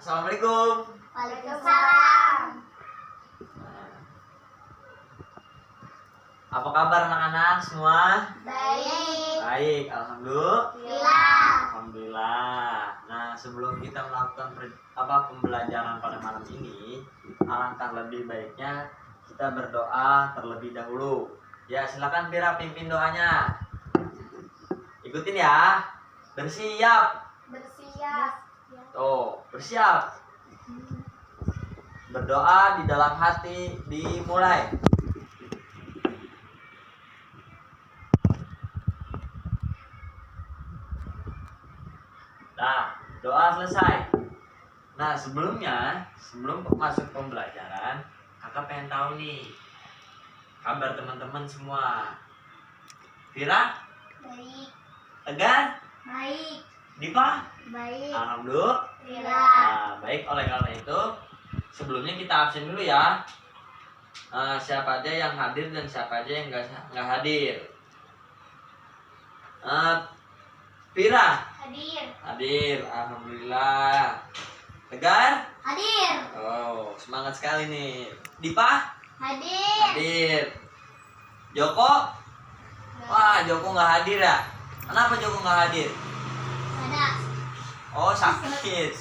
Assalamualaikum. Waalaikumsalam. Apa kabar anak-anak semua? Baik. Baik, Alhamdulillah. Alhamdulillah. Nah, sebelum kita melakukan pembelajaran pada malam ini, alangkah lebih baiknya kita berdoa terlebih dahulu. Ya, silakan Pira pimpin doanya. Ikutin ya. Bersiap. Bersiap. Tuh, bersiap. Berdoa di dalam hati dimulai. Nah, doa selesai. Nah, sebelum masuk pembelajaran, kakak pengen tahu nih kabar teman-teman semua. Vira? Baik. Tegar? Baik. Dipa? Baik. Alhamdulillah. Alhamdulillah. Baik, oleh karena itu sebelumnya kita absen dulu ya. Siapa aja yang hadir dan siapa aja yang nggak hadir. Vira? Hadir. Hadir, alhamdulillah. Tegar? Hadir. Oh, semangat sekali nih. Dipa? Hadir. Hadir. Joko? Wah, Joko nggak hadir ya? Kenapa Joko nggak hadir? Ada. Oh, sakit.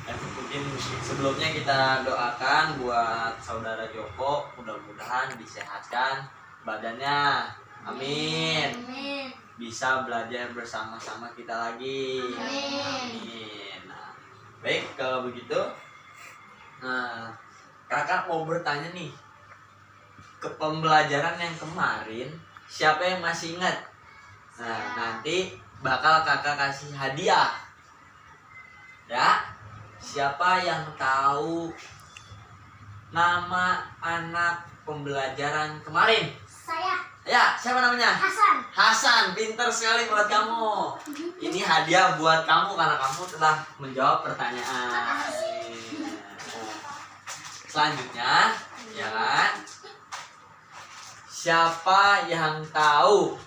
Mungkin sebelumnya kita doakan buat saudara Joko, mudah-mudahan disehatkan badannya. Amin. Amin. Bisa belajar bersama-sama kita lagi. Amin. Amin. Nah, baik kalau begitu. Nah, kakak mau bertanya nih, ke pembelajaran yang kemarin siapa yang masih ingat? Nah, nanti bakal kakak kasih hadiah. Ya, siapa yang tahu nama anak pembelajaran kemarin? Saya. Ya, siapa namanya? Hasan. Hasan, pinter sekali buat kamu. Ini hadiah buat kamu karena kamu telah menjawab pertanyaan. Selanjutnya, ya kan? Siapa yang tahu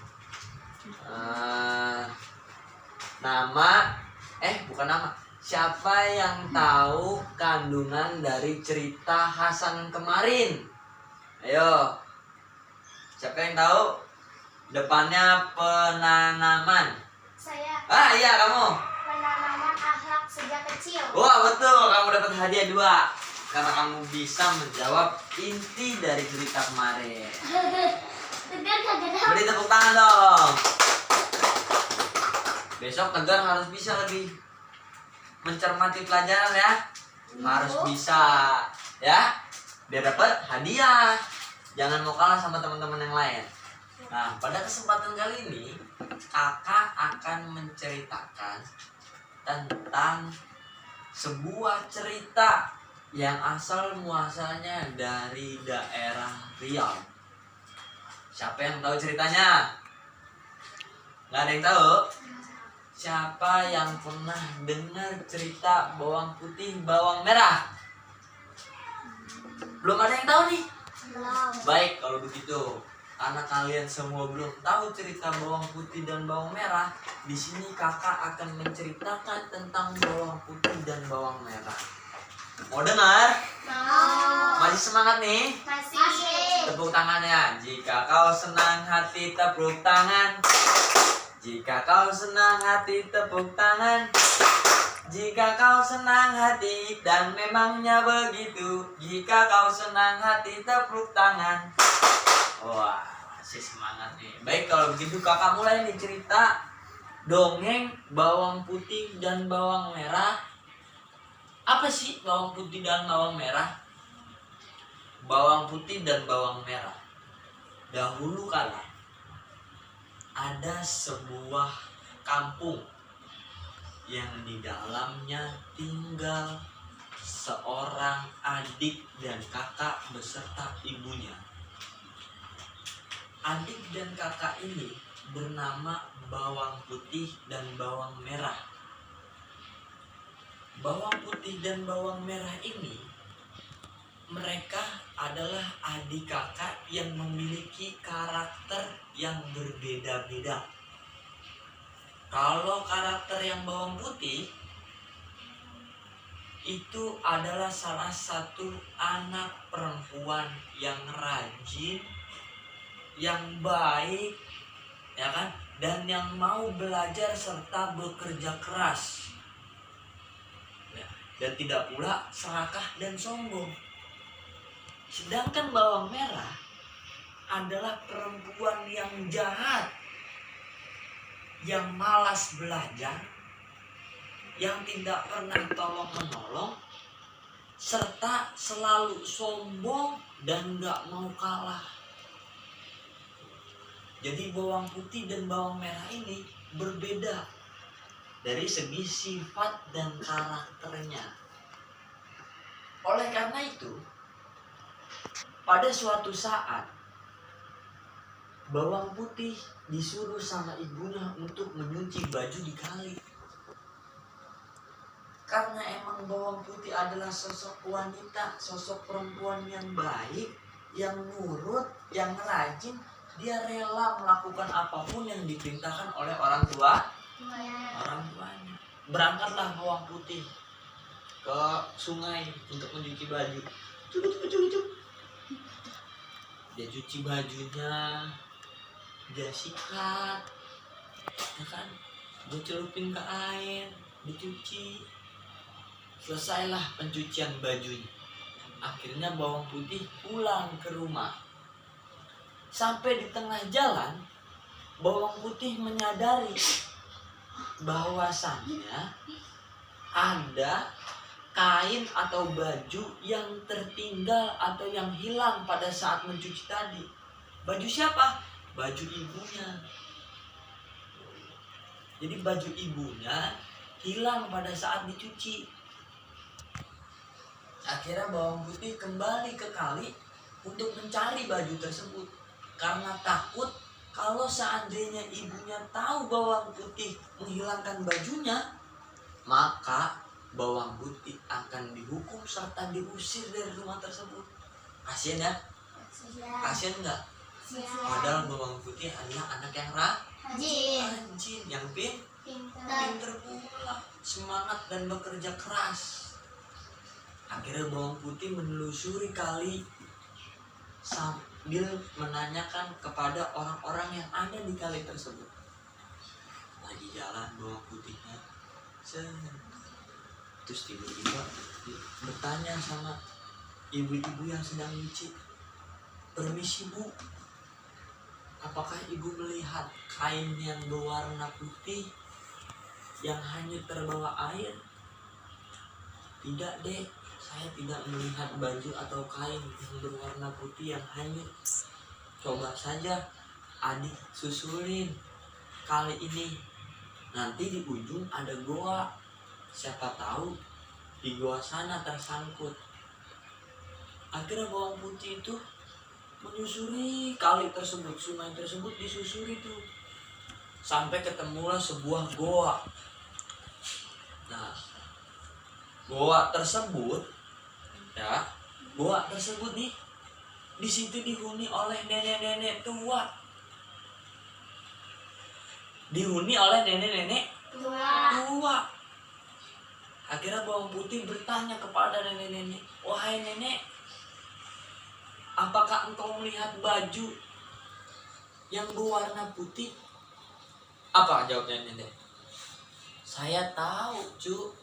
bukan nama. Siapa yang tahu kandungan dari cerita Hasan kemarin? Ayo. Siapa yang tahu? Depannya penanaman. Saya. Iya kamu. Penanaman akhlak sejak kecil. Wah betul, kamu dapat hadiah 2 karena kamu bisa menjawab inti dari cerita kemarin. Tegar kagak tahu. Beri tepuk tangan dong. Besok Tegar harus bisa lebih mencermati pelajaran ya. Harus bisa ya, biar dapat hadiah. Jangan mau kalah sama teman-teman yang lain. Nah, pada kesempatan kali ini kakak akan menceritakan tentang sebuah cerita yang asal muasalnya dari daerah Riau. Siapa yang tahu ceritanya? Nggak ada yang tahu? Siapa yang pernah dengar cerita bawang putih, bawang merah? Belum ada yang tahu nih? Belum. Baik, kalau begitu, karena kalian semua belum tahu cerita bawang putih dan bawang merah, di sini kakak akan menceritakan tentang bawang putih dan bawang merah. Mau dengar? Mau. Masih semangat nih? Masih. Tepuk tangannya. Jika kau senang hati, tepuk tangan. Jika kau senang hati, tepuk tangan. Jika kau senang hati, dan memangnya begitu. Jika kau senang hati, tepuk tangan. Wah, masih semangat nih. Baik, kalau begitu kakak mulai nih cerita dongeng bawang putih dan bawang merah. Apa sih bawang putih dan bawang merah? Bawang putih dan bawang merah. Dahulu kala ada sebuah kampung yang di dalamnya tinggal seorang adik dan kakak beserta ibunya. Adik dan kakak ini bernama bawang putih dan bawang merah. Bawang putih dan bawang merah ini, mereka adalah adik kakak yang memiliki karakter yang berbeda-beda. Kalau karakter yang bawang putih, itu adalah salah satu anak perempuan yang rajin, yang baik, ya kan, dan yang mau belajar serta bekerja keras, ya, dan tidak pula serakah dan sombong. Sedangkan bawang merah adalah perempuan yang jahat, yang malas belajar, yang tidak pernah tolong menolong, serta selalu sombong dan gak mau kalah. Jadi bawang putih dan bawang merah ini berbeda dari segi sifat dan karakternya. Oleh karena itu, pada suatu saat bawang putih disuruh sama ibunya untuk menyuci baju di kali. Karena emang bawang putih adalah sosok wanita, sosok perempuan yang baik, yang nurut, yang rajin, dia rela melakukan apapun yang diperintahkan oleh orang tuanya. Berangkatlah bawang putih ke sungai untuk mencuci baju. Cukup. Dia cuci bajunya, dia sikat, ya kan? Dia celupin ke air, dicuci. Selesailah pencucian bajunya. Akhirnya bawang putih pulang ke rumah. Sampai di tengah jalan, bawang putih menyadari bahwasannya ada kain atau baju yang tertinggal atau yang hilang pada saat mencuci tadi. Baju siapa? Baju ibunya. Jadi baju ibunya hilang pada saat dicuci. Akhirnya bawang putih kembali ke kali untuk mencari baju tersebut. Karena takut kalau seandainya ibunya tahu bawang putih menghilangkan bajunya, maka bawang putih akan dihukum serta diusir dari rumah tersebut. Kasian ya? Kasian nggak? Padahal bawang putih adalah anak yang rajin, yang pinter pula, semangat dan bekerja keras. Akhirnya bawang putih menelusuri kali sambil menanyakan kepada orang-orang yang ada di kali tersebut. Lagi jalan bawang putihnya, terus tiba-tiba bertanya sama ibu-ibu yang sedang nyuci, "Permisi Bu, apakah ibu melihat kain yang berwarna putih yang hanyut terbawa air?" "Tidak Dek, saya tidak melihat baju atau kain yang berwarna putih yang hanyut. Coba saja adik susulin kali ini. Nanti di ujung ada goa. Siapa tahu di goa sana tersangkut." Akhirnya bawang putih itu menyusuri kali tersebut, sungai tersebut disusuri tuh. Sampai ketemulah sebuah goa. Nah, goa tersebut nih di situ dihuni oleh nenek-nenek tua. Akhirnya bawang putih bertanya kepada nenek-nenek, "Wahai nenek, apakah engkau melihat baju yang berwarna putih?" "Apa?" jawabnya nenek. "Saya tahu, Cu.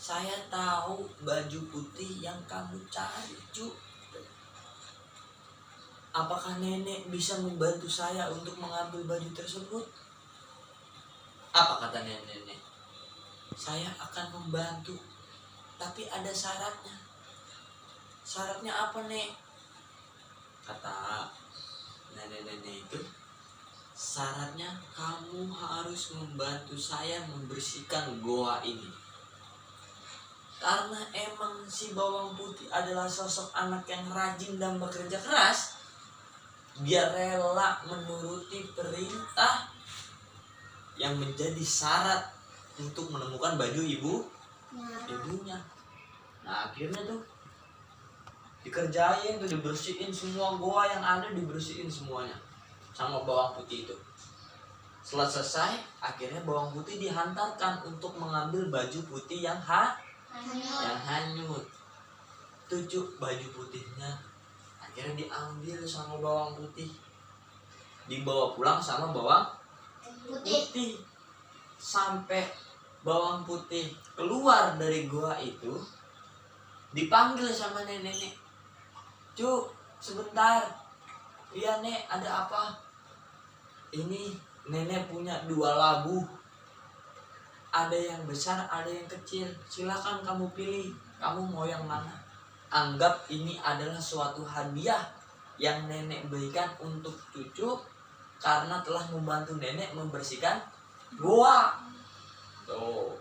Saya tahu baju putih yang kamu cari, Cu. Apakah nenek bisa membantu saya untuk mengambil baju tersebut?" "Apa?" kata nenek. "Saya akan membantu, tapi ada syaratnya." "Syaratnya apa, Nek?" Kata nenek-nenek itu, "Syaratnya kamu harus membantu saya membersihkan goa ini." Karena emang si bawang putih adalah sosok anak yang rajin dan bekerja keras, dia rela menuruti perintah yang menjadi syarat untuk menemukan baju ibunya. Nah, akhirnya tuh dikerjain tuh, dibersihin semua goa yang ada, dibersihin semuanya sama bawang putih itu. Setelah selesai, akhirnya bawang putih dihantarkan untuk mengambil baju putih yang Hanyut. yang hanyut. Tujuh baju putihnya akhirnya diambil sama bawang putih, dibawa pulang sama bawang Putih. putih. Sampai bawang putih keluar dari gua itu, dipanggil sama nenek. Cuk, sebentar. Iya nek, ada apa? Ini nenek punya 2 labu. Ada yang besar, ada yang kecil. Silakan kamu pilih. Kamu mau yang mana? Anggap ini adalah suatu hadiah yang nenek berikan untuk cucu karena telah membantu nenek membersihkan gua. Tuh.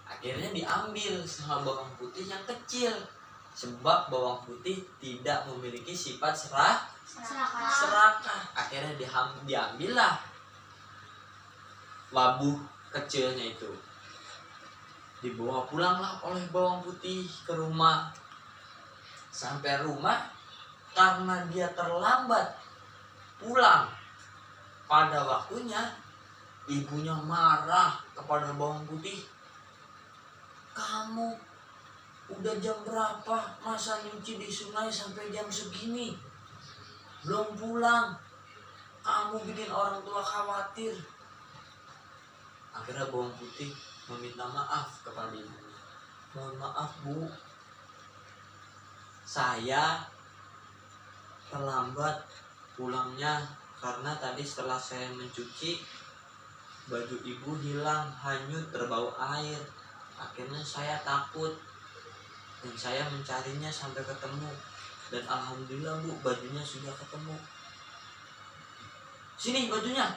Akhirnya diambil sama bawang putih yang kecil. Sebab bawang putih tidak memiliki sifat serakah. Akhirnya diambillah labu kecilnya itu. Dibawa pulanglah oleh bawang putih ke rumah. Sampai rumah, karena dia terlambat pulang pada waktunya, ibunya marah kepada bawang putih. Kamu udah jam berapa masa nyuci di sungai sampai jam segini? Belum pulang. Kamu bikin orang tua khawatir. Akhirnya bawang putih meminta maaf kepada ibunya. Mohon maaf bu, saya terlambat pulangnya karena tadi setelah saya mencuci, baju ibu hilang, hanyut, terbau air. Akhirnya saya takut dan saya mencarinya sampai ketemu. Dan alhamdulillah bu, bajunya sudah ketemu. Sini bajunya.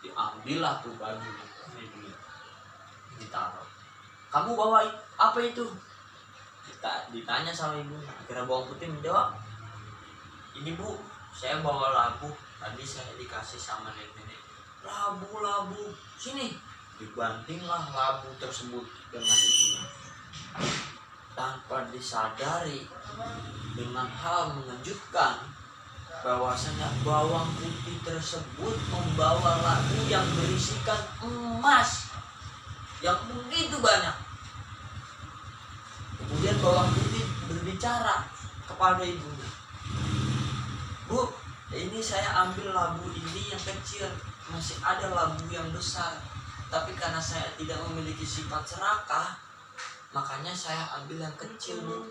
Diambillah tuh bajunya. Ini ditaruh. Kamu bawa apa itu? Ditanya sama ibu. Akhirnya bawang putih menjawab, ini bu, saya bawa labu. Tadi saya dikasih sama nenek. Labu. Sini. Dibantinglah labu tersebut dengan ibunya. Tanpa disadari, dengan hal mengejutkan, bahwasanya bawang putih tersebut membawa labu yang berisikan emas yang begitu banyak. Kemudian bawang putih berbicara kepada ibunya, Bu, ini saya ambil labu ini yang kecil, masih ada labu yang besar, tapi karena saya tidak memiliki sifat serakah, makanya saya ambil yang kecil, Bu.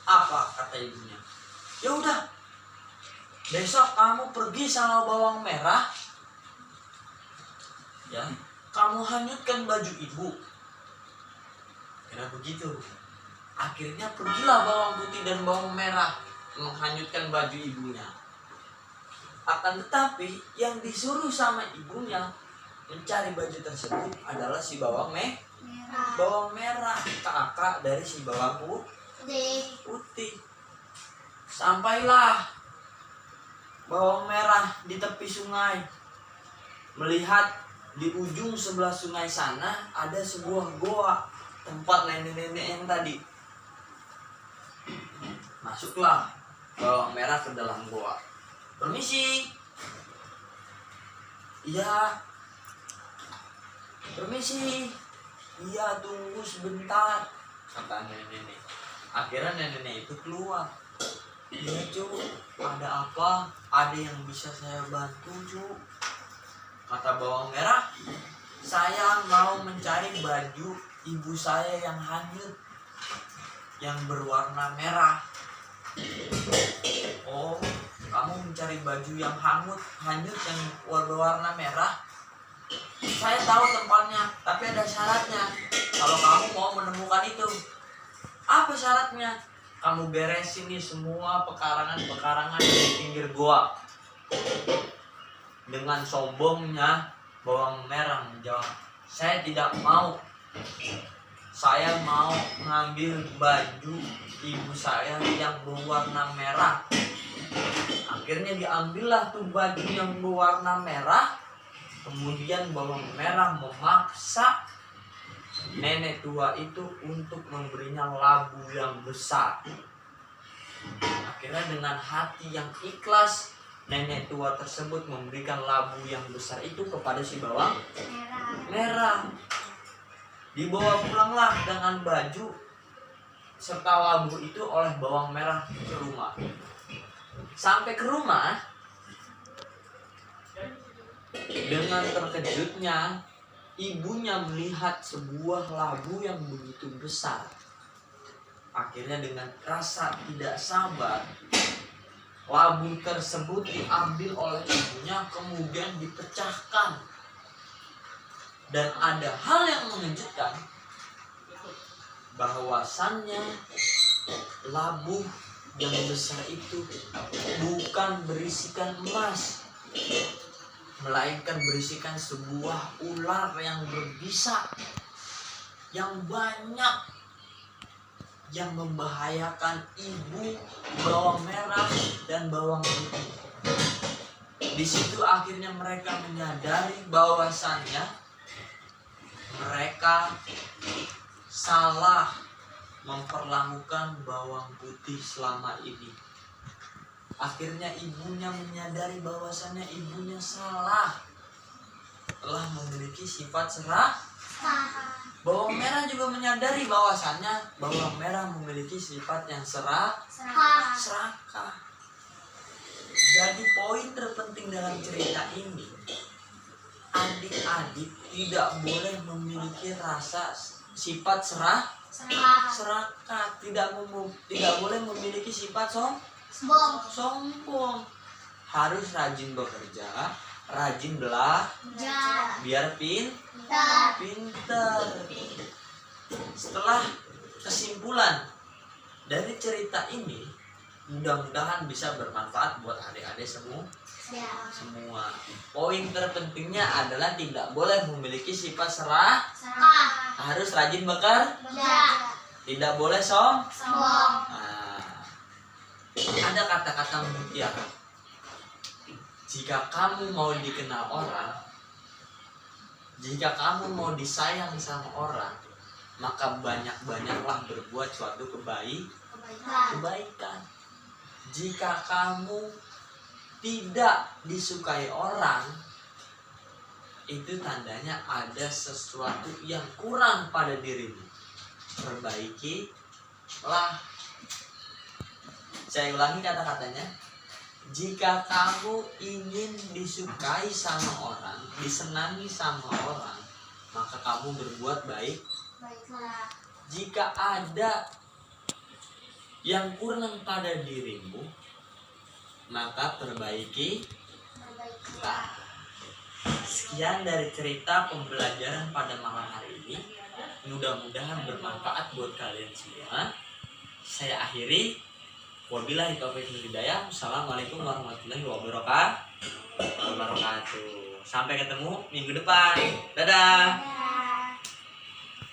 Apa kata ibunya? Ya udah, besok kamu pergi sama bawang merah, ya, kamu hanyutkan baju ibu. Karena begitu, akhirnya pergilah bawang putih dan bawang merah menghanyutkan baju ibunya. Akan tetapi yang disuruh sama ibunya mencari baju tersebut adalah si bawang merah, kakak dari si bawang putih. Sampailah bawang merah di tepi sungai, melihat di ujung sebelah sungai sana ada sebuah goa tempat nenek-nenek yang tadi. Masuklah bawang merah ke dalam goa. Permisi. Iya. Permisi. Iya, tunggu sebentar, kata nenek-nenek. Akhirnya nenek-nenek itu keluar. Iya cu, ada apa? Ada yang bisa saya bantu cu? Kata bawang merah, saya mau mencari baju ibu saya yang hanyut, yang berwarna merah. Oh, kamu mencari baju yang hanyut yang berwarna merah? Saya tahu tempatnya, tapi ada syaratnya. Kalau kamu mau menemukan itu, apa syaratnya? Kamu beresin nih semua pekarangan di pinggir goa. Dengan sombongnya bawang merah menjawab, saya tidak mau. Saya mau mengambil baju ibu saya yang berwarna merah. Akhirnya diambillah tuh baju yang berwarna merah. Kemudian bawang merah memaksa nenek tua itu untuk memberinya labu yang besar. Akhirnya dengan hati yang ikhlas, nenek tua tersebut memberikan labu yang besar itu kepada si bawang merah. Dibawa pulanglah dengan baju serta labu itu oleh bawang merah ke rumah. Sampai ke rumah, dengan terkejutnya ibunya melihat sebuah labu yang begitu besar. Akhirnya dengan rasa tidak sabar, labu tersebut diambil oleh ibunya kemudian dipecahkan. Dan ada hal yang mengejutkan, bahwasannya labu yang besar itu bukan berisikan emas, melainkan berisikan sebuah ular yang berbisa yang banyak, yang membahayakan ibu bawang merah dan bawang putih. Di situ akhirnya mereka menyadari bahwasannya mereka salah memperlakukan bawang putih selama ini. Akhirnya ibunya menyadari bahwasannya ibunya salah, telah memiliki sifat serakah. Bawang merah juga menyadari bahwasannya bawang merah memiliki sifat yang serakah. Jadi poin terpenting dalam cerita ini, adik-adik tidak boleh memiliki rasa sifat serakah, tidak boleh memiliki sifat sombong. Harus rajin bekerja, rajin belajar, biar pintar. Setelah kesimpulan dari cerita ini, mudah-mudahan bisa bermanfaat buat adik-adik semua. Poin terpentingnya adalah tidak boleh memiliki sifat serakah, harus rajin bekerja, tidak boleh sombong. Ada kata-kata mutiara, jika kamu mau dikenal orang, jika kamu mau disayang sama orang, maka banyak-banyaklah berbuat suatu kebaikan. Jika kamu tidak disukai orang, itu tandanya ada sesuatu yang kurang pada dirimu. Perbaikilah. Saya ulangi kata-katanya. Jika kamu ingin disukai sama orang, disenangi sama orang, maka kamu berbuat Baiklah. Jika ada yang kurang pada dirimu, maka perbaikilah. Sekian dari cerita pembelajaran pada malam hari ini. Mudah-mudahan bermanfaat buat kalian semua. Saya akhiri. Wabillahi taufiq wal hidayah. Assalamualaikum warahmatullahi wabarakatuh. Sampai ketemu minggu depan. Dadah.